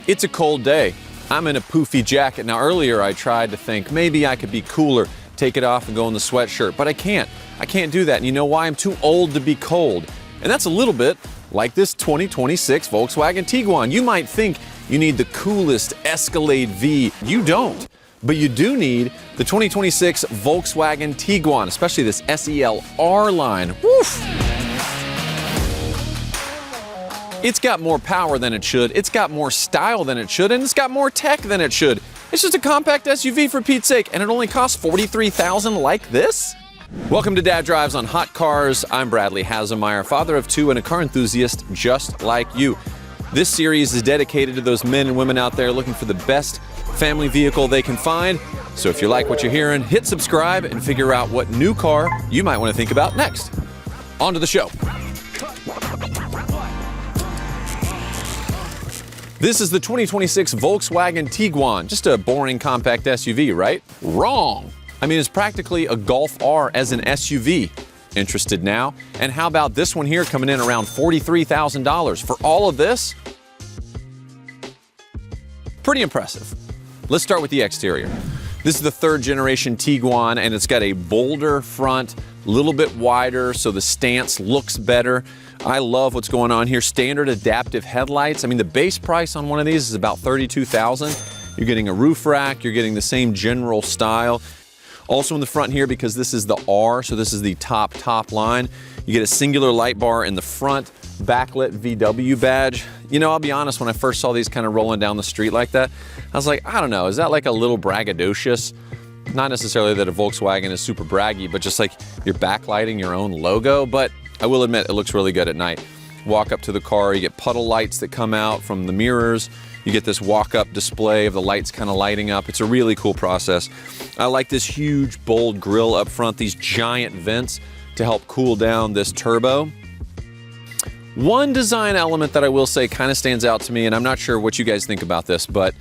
It's a cold day. I'm in a poofy jacket. Now earlier I tried to think maybe I could be cooler, take it off and go in the sweatshirt, but I can't. I can't do that. And you know why? I'm too old to be cold. And that's a little bit like this 2026 Volkswagen Tiguan. You might think you need the coolest Escalade V. You don't. But you do need the 2026 Volkswagen Tiguan, especially this SEL R line. Woof! It's got more power than it should, it's got more style than it should, and it's got more tech than it should. It's just a compact SUV for Pete's sake, and it only costs $43,000 like this? Welcome to Dad Drives on Hot Cars. I'm Bradley Hasemeyer, father of two and a car enthusiast just like you. This series is dedicated to those men and women out there looking for the best family vehicle they can find. So if you like what you're hearing, hit subscribe and figure out what new car you might want to think about next. On to the show. This is the 2026 Volkswagen Tiguan, just a boring compact SUV, right? Wrong. I mean, it's practically a Golf R as an SUV. Interested now? And how about this one here coming in around $43,000 for all of this? Pretty impressive. Let's start with the exterior. This is the third generation Tiguan, and it's got a bolder front, a little bit wider, so the stance looks better. I love what's going on here. Standard adaptive headlights. I mean, the base price on one of these is about $32,000. You're getting a roof rack. You're getting the same general style. Also in the front here, because this is the R, so this is the top line, you get a singular light bar in the front, backlit VW badge. You know, I'll be honest, when I first saw these kind of rolling down the street like that, I was like, I don't know, is that like a little braggadocious? Not necessarily that a Volkswagen is super braggy, but just like you're backlighting your own logo. But I will admit, it looks really good at night. Walk up to the car, you get puddle lights that come out from the mirrors. You get this walk-up display of the lights kind of lighting up. It's a really cool process. I like this huge, bold grille up front, these giant vents to help cool down this turbo. One design element that I will say kind of stands out to me, and I'm not sure what you guys think about this, but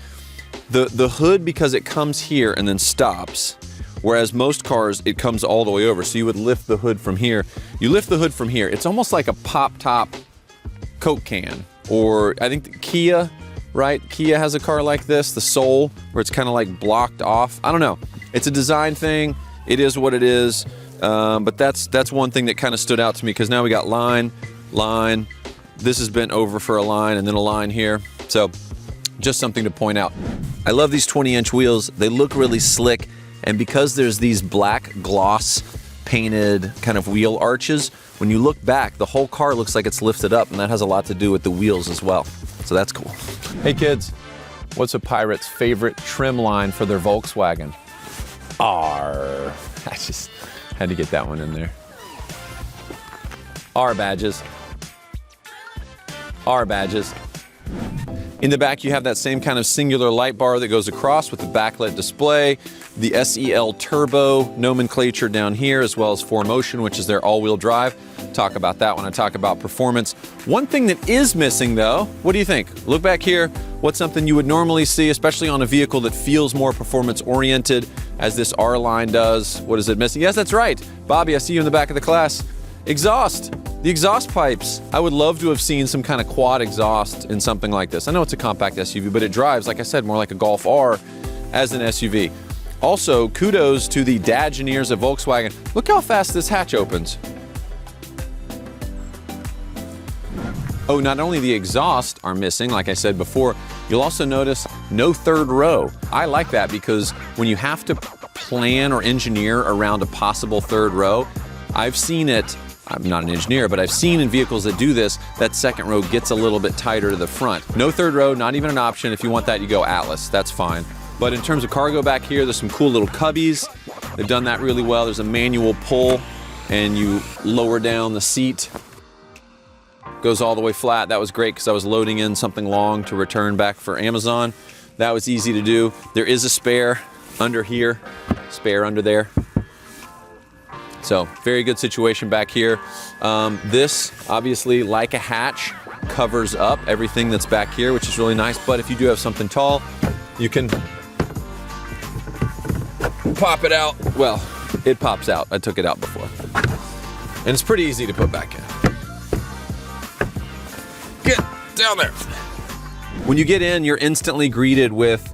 the hood, because it comes here and then stops, whereas most cars, it comes all the way over. So you would lift the hood from here. You lift the hood from here. It's almost like a pop-top Coke can, or I think the Kia, right? Kia has a car like this, the Soul, where it's kind of like blocked off. I don't know. It's a design thing. It is what it is. But that's one thing that kind of stood out to me, because now we got line. This has been over for a line, and then a line here. So just something to point out. I love these 20-inch wheels. They look really slick. And because there's these black gloss painted kind of wheel arches, when you look back, the whole car looks like it's lifted up, and that has a lot to do with the wheels as well. So that's cool. Hey kids, what's a pirate's favorite trim line for their Volkswagen? R. I just had to get that one in there. R badges. R badges. In the back, you have that same kind of singular light bar that goes across with the backlit display, the SEL Turbo nomenclature down here, as well as 4Motion, which is their all-wheel drive. Talk about that when I talk about performance. One thing that is missing, though, what do you think? Look back here. What's something you would normally see, especially on a vehicle that feels more performance-oriented, as this R-Line does? What is it missing? Yes, that's right. Bobby, I see you in the back of the class. Exhaust. The exhaust pipes. I would love to have seen some kind of quad exhaust in something like this. I know it's a compact SUV, but it drives, like I said, more like a Golf R as an SUV. Also, kudos to the Dadgineers of Volkswagen. Look how fast this hatch opens. Oh, not only the exhaust are missing, like I said before, you'll also notice no third row. I like that, because when you have to plan or engineer around a possible third row, I've seen it. I'm not an engineer, but I've seen in vehicles that do this, that second row gets a little bit tighter to the front. No third row, not even an option. If you want that, you go Atlas, that's fine. But in terms of cargo back here, there's some cool little cubbies. They've done that really well. There's a manual pull, and you lower down the seat. Goes all the way flat. That was great, because I was loading in something long to return back for Amazon. That was easy to do. There is a spare under here, spare under there. So, very good situation back here. This, obviously, like a hatch, covers up everything that's back here, which is really nice. But if you do have something tall, you can pop it out. Well, it pops out. I took it out before. And it's pretty easy to put back in. Get down there. When you get in, you're instantly greeted with,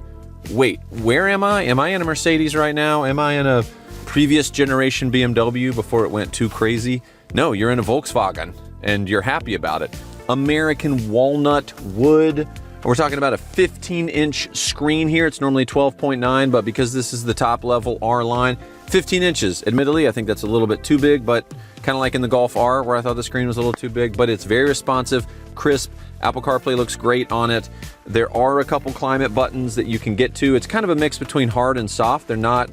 wait, where am I? Am I in a Mercedes right now? Am I in a previous generation BMW before it went too crazy? No, you're in a Volkswagen, and you're happy about it. American walnut wood. We're talking about a 15-inch screen here. It's normally 12.9, but because this is the top level R line, 15 inches. Admittedly, I think that's a little bit too big, but kind of like in the Golf R where I thought the screen was a little too big, but it's very responsive, crisp. Apple CarPlay looks great on it. There are a couple climate buttons that you can get to. It's kind of a mix between hard and soft. They're not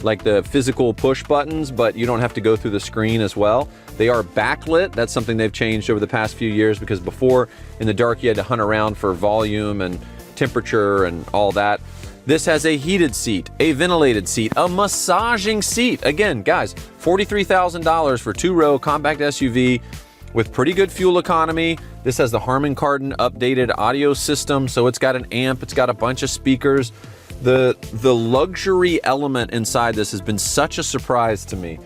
like the physical push buttons, but you don't have to go through the screen as well. They are backlit. That's something they've changed over the past few years, because before in the dark you had to hunt around for volume and temperature and all that. This has a heated seat, a ventilated seat, a massaging seat. Again, guys, $43,000 for two-row compact SUV with pretty good fuel economy. This has the Harman Kardon updated audio system, so it's got an amp, it's got a bunch of speakers. The luxury element inside this has been such a surprise to me.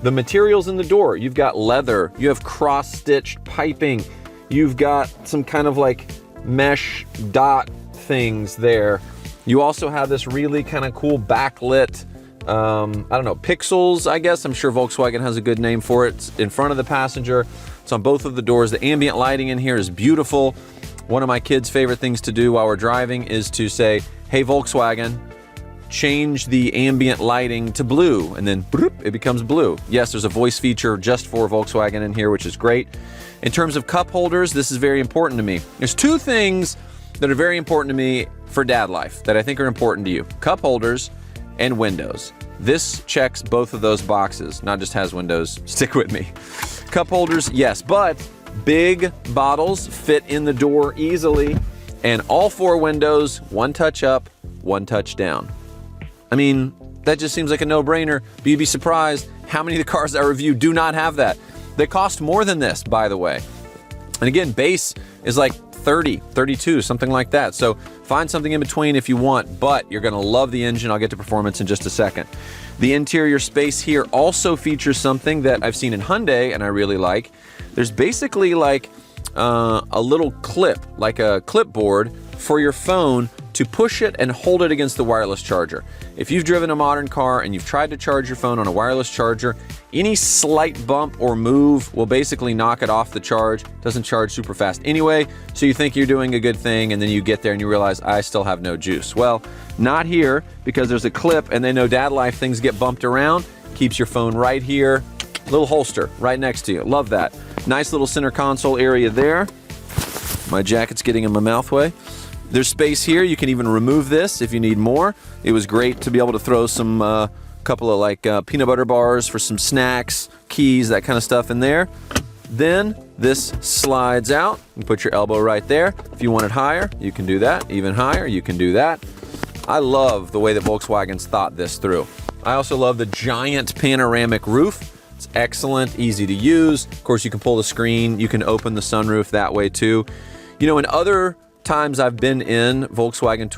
The materials in the door, you've got leather, you have cross-stitched piping, you've got some kind of like mesh dot things there. You also have this really kind of cool backlit, I don't know, pixels, I guess. I'm sure Volkswagen has a good name for it. It's in front of the passenger. It's on both of the doors. The ambient lighting in here is beautiful. One of my kids' favorite things to do while we're driving is to say, hey, Volkswagen, change the ambient lighting to blue, and then it becomes blue. Yes, there's a voice feature just for Volkswagen in here, which is great. In terms of cup holders, this is very important to me. There's two things that are very important to me for dad life that I think are important to you: cup holders and windows. This checks both of those boxes, not just has windows. Stick with me. Cup holders, yes, but big bottles fit in the door easily, and all four windows, one touch up, one touch down. I mean, that just seems like a no-brainer, but you'd be surprised how many of the cars I review do not have that. They cost more than this, by the way. And again, base is like 30, 32, something like that. So find something in between if you want, but you're gonna love the engine. I'll get to performance in just a second. The interior space here also features something that I've seen in Hyundai and I really like. There's basically like a little clip, like a clipboard for your phone to push it and hold it against the wireless charger. If you've driven a modern car and you've tried to charge your phone on a wireless charger, any slight bump or move will basically knock it off the charge. Doesn't charge super fast anyway, so you think you're doing a good thing, and then you get there and you realize, I still have no juice. Well, not here, because there's a clip, and they know dad life, things get bumped around. Keeps your phone right here, little holster right next to you. Love that. Nice little center console area there. My jacket's getting in my mouth way. There's space here. You can even remove this if you need more. It was great to be able to throw some couple of like peanut butter bars for some snacks, keys, that kind of stuff in there. Then this slides out. You put your elbow right there. If you want it higher, you can do that. Even higher, you can do that. I love the way that Volkswagen's thought this through. I also love the giant panoramic roof. It's excellent, easy to use. Of course, you can pull the screen. You can open the sunroof that way too. You know, in other times I've been in Volkswagen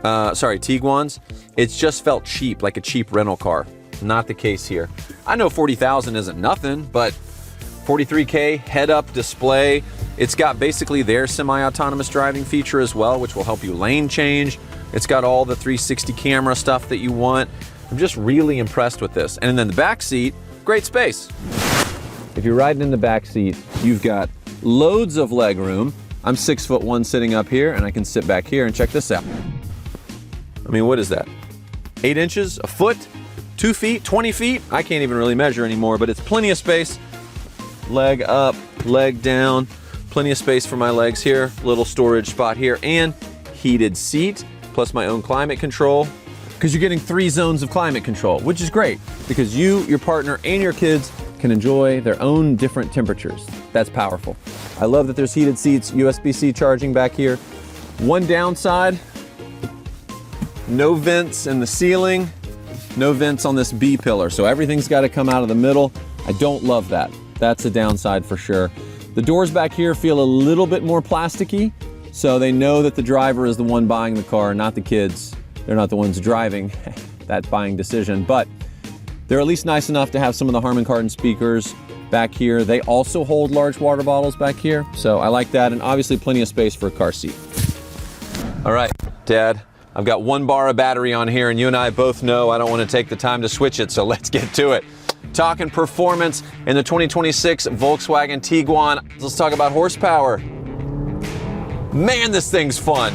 Tiguans, it's just felt cheap, like a cheap rental car. Not the case here. I know 40,000 isn't nothing, but 43K head-up display. It's got basically their semi-autonomous driving feature as well, which will help you lane change. It's got all the 360 camera stuff that you want. I'm just really impressed with this. And then the back seat, great space. If you're riding in the back seat, you've got loads of leg room. I'm 6'1" sitting up here, and I can sit back here and check this out. I mean, what is that? 8 inches, a foot, 2 feet, 20 feet? I can't even really measure anymore, but it's plenty of space. Leg up, leg down, plenty of space for my legs here, little storage spot here, and heated seat, plus my own climate control. Because you're getting 3 zones of climate control, which is great, because you, your partner, and your kids can enjoy their own different temperatures. That's powerful. I love that there's heated seats, USB-C charging back here. One downside, no vents in the ceiling, no vents on this B pillar, so everything's got to come out of the middle. I don't love that. That's a downside for sure. The doors back here feel a little bit more plasticky, so they know that the driver is the one buying the car, not the kids. They're not the ones driving that buying decision, but they're at least nice enough to have some of the Harman Kardon speakers back here. They also hold large water bottles back here, so I like that, and obviously plenty of space for a car seat. All right, Dad, I've got 1 bar of battery on here, and you and I both know I don't want to take the time to switch it, so let's get to it. Talking performance in the 2026 Volkswagen Tiguan. Let's talk about horsepower. Man, this thing's fun.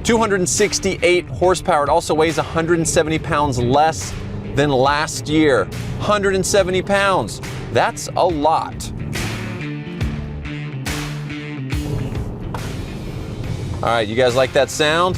268 horsepower. It also weighs 170 pounds less than last year. 170 pounds. That's a lot. All right, you guys like that sound?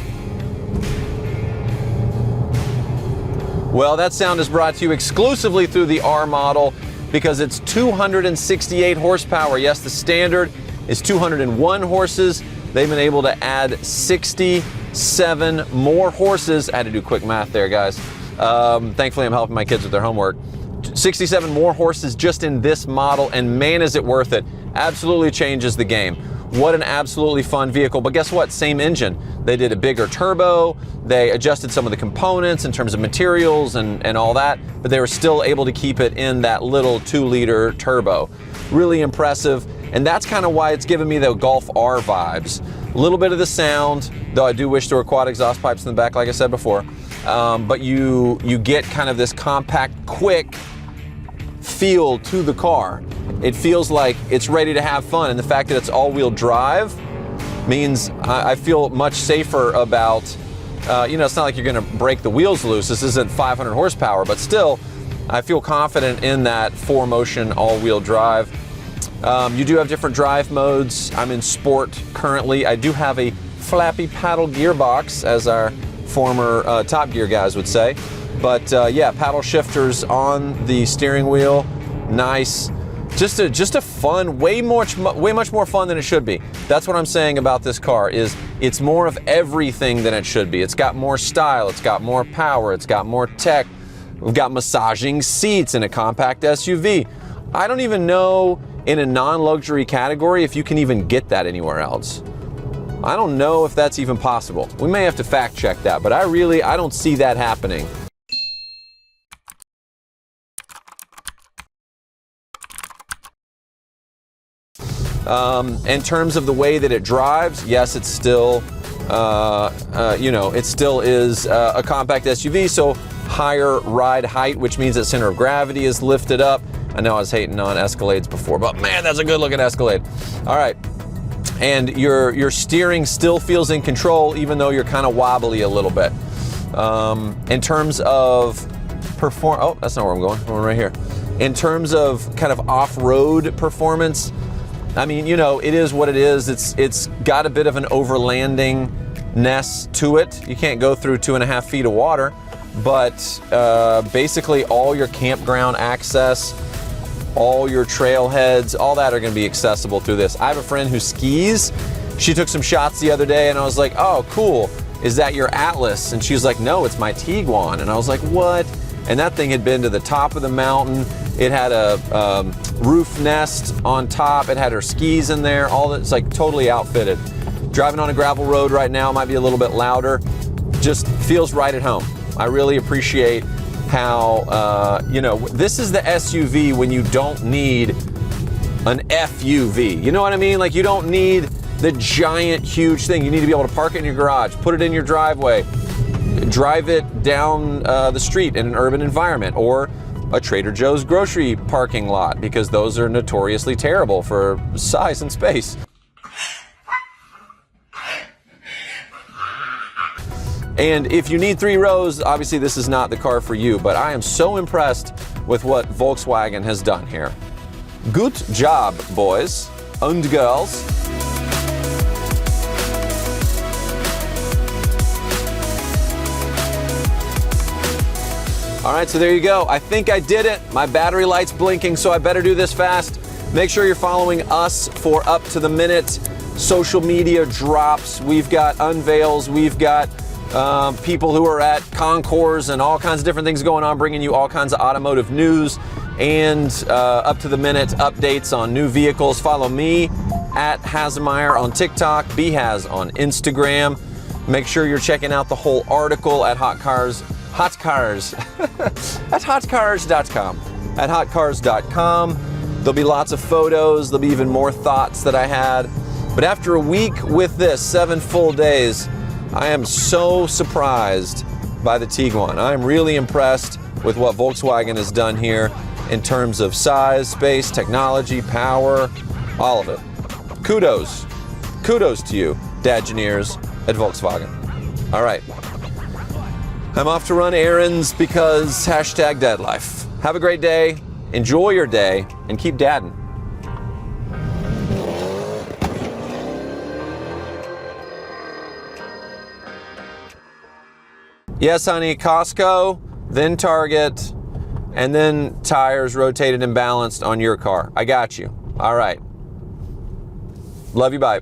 Well, that sound is brought to you exclusively through the R model because it's 268 horsepower. Yes, the standard is 201 horses. They've been able to add 67 more horses. I had to do quick math there, guys. Thankfully, I'm helping my kids with their homework. 67 more horses just in this model, and man, is it worth it. Absolutely changes the game. What an absolutely fun vehicle. But guess what? Same engine. They did a bigger turbo. They adjusted some of the components in terms of materials and all that, but they were still able to keep it in that little 2-liter turbo. Really impressive. And that's kind of why it's giving me the Golf R vibes. A little bit of the sound, though I do wish there were quad exhaust pipes in the back, like I said before. But you get kind of this compact, quick feel to the car. It feels like it's ready to have fun, and the fact that it's all-wheel drive means I feel much safer about, it's not like you're gonna break the wheels loose. This isn't 500 horsepower, but still, I feel confident in that 4Motion all-wheel drive. You do have different drive modes. I'm in Sport currently. I do have a flappy paddle gearbox, as our former Top Gear guys would say. But yeah, paddle shifters on the steering wheel, nice. Just a fun, way much more fun than it should be. That's what I'm saying about this car, is it's more of everything than it should be. It's got more style, it's got more power, it's got more tech. We've got massaging seats in a compact SUV. I don't even know in a non-luxury category if you can even get that anywhere else. I don't know if that's even possible. We may have to fact check that, but I don't see that happening. In terms of the way that it drives, yes, it's still, it still is a compact SUV, so higher ride height, which means that center of gravity is lifted up. I know I was hating on Escalades before, but man, that's a good looking Escalade. All right, and your steering still feels in control, even though you're kind of wobbly a little bit. In terms of oh, that's not where I'm going. I'm going right here. In terms of kind of off-road performance, I mean, it is what it is. It's got a bit of an overlanding-ness to it. You can't go through 2.5 feet of water, but basically all your campground access, all your trailheads, all that are going to be accessible through this. I have a friend who skis. She took some shots the other day, and I was like, oh, cool. Is that your Atlas? And she was like, no, it's my Tiguan. And I was like, what? And that thing had been to the top of the mountain. It had a roof nest on top. It had her skis in there. All that, it's like totally outfitted. Driving on a gravel road right now might be a little bit louder. Just feels right at home. I really appreciate how, this is the SUV when you don't need an FUV. You know what I mean? Like, you don't need the giant, huge thing. You need to be able to park it in your garage, put it in your driveway, drive it down the street in an urban environment, or a Trader Joe's grocery parking lot, because those are notoriously terrible for size and space. And if you need 3 rows, obviously this is not the car for you, but I am so impressed with what Volkswagen has done here. Good job, boys and girls. All right, so there you go. I think I did it. My battery light's blinking, so I better do this fast. Make sure you're following us for up-to-the-minute social media drops. We've got unveils. We've got people who are at concours and all kinds of different things going on, bringing you all kinds of automotive news and up-to-the-minute updates on new vehicles. Follow me at Hasemeyer on TikTok, BHaz on Instagram. Make sure you're checking out the whole article at at hotcars.com. At hotcars.com. There'll be lots of photos. There'll be even more thoughts that I had. But after a week with this, 7 full days, I am so surprised by the Tiguan. I'm really impressed with what Volkswagen has done here in terms of size, space, technology, power, all of it. Kudos. Kudos to you, Dadgineers at Volkswagen. All right. I'm off to run errands because #dadlife. Have a great day, enjoy your day, and keep dadding. Yes, honey, Costco, then Target, and then tires rotated and balanced on your car. I got you. All right. Love you, bye.